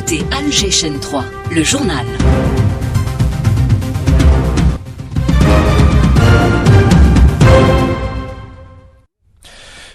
écoutez Alger Chaîne 3, le journal.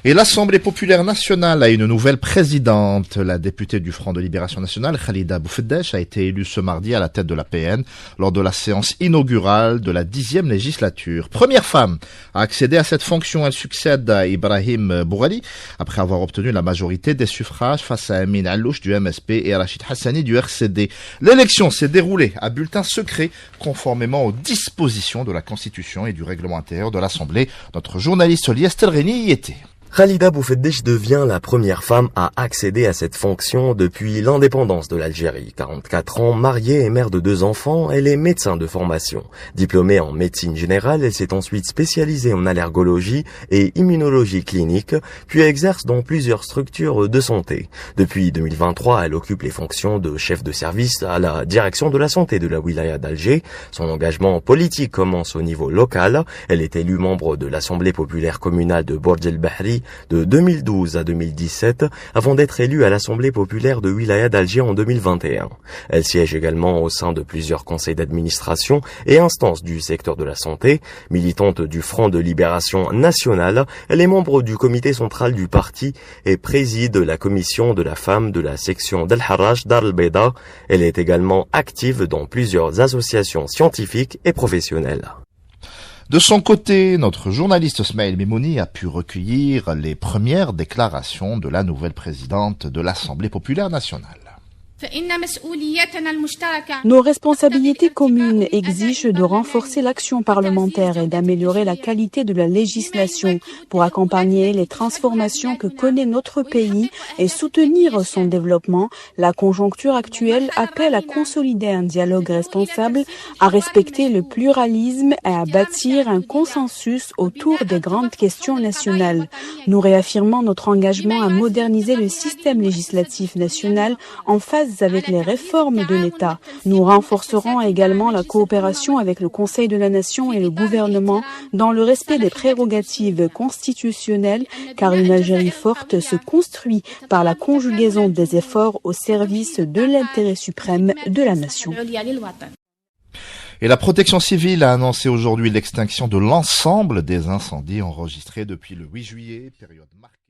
Et l'Assemblée populaire nationale a une nouvelle présidente. La députée du Front de libération nationale, Khalida Boufeddech, a été élue ce mardi à la tête de l'APN lors de la séance inaugurale de la 10e législature. Première femme à accéder à cette fonction, elle succède à Ibrahim Bourali après avoir obtenu la majorité des suffrages face à Amin Allouche du MSP et à Rachid Hassani du RCD. L'élection s'est déroulée à bulletin secret conformément aux dispositions de la Constitution et du règlement intérieur de l'Assemblée. Notre journaliste Lies Telreni y était. Khalida Boufeddech devient la première femme à accéder à cette fonction depuis l'indépendance de l'Algérie. 44 ans, mariée et mère de 2 enfants, elle est médecin de formation. Diplômée en médecine générale, elle s'est ensuite spécialisée en allergologie et immunologie clinique, puis exerce dans plusieurs structures de santé. Depuis 2023, elle occupe les fonctions de chef de service à la direction de la santé de la wilaya d'Alger. Son engagement politique commence au niveau local. Elle est élue membre de l'Assemblée populaire communale de Bordj El Bahri de 2012 à 2017 avant d'être élue à l'Assemblée populaire de Wilaya d'Alger en 2021. Elle siège également au sein de plusieurs conseils d'administration et instances du secteur de la santé. Militante du Front de libération nationale, elle est membre du comité central du parti et préside la commission de la femme de la section d'Al Harraj Dar El Beida. Elle est également active dans plusieurs associations scientifiques et professionnelles. De son côté, notre journaliste Smaïl Memouni a pu recueillir les premières déclarations de la nouvelle présidente de l'Assemblée populaire nationale. Nos responsabilités communes exigent de renforcer l'action parlementaire et d'améliorer la qualité de la législation pour accompagner les transformations que connaît notre pays et soutenir son développement. La conjoncture actuelle appelle à consolider un dialogue responsable, à respecter le pluralisme et à bâtir un consensus autour des grandes questions nationales. Nous réaffirmons notre engagement à moderniser le système législatif national en phase avec les réformes de l'État. Nous renforcerons également la coopération avec le Conseil de la Nation et le gouvernement dans le respect des prérogatives constitutionnelles, car une Algérie forte se construit par la conjugaison des efforts au service de l'intérêt suprême de la nation. Et la protection civile a annoncé aujourd'hui l'extinction de l'ensemble des incendies enregistrés depuis le 8 juillet, période marquée.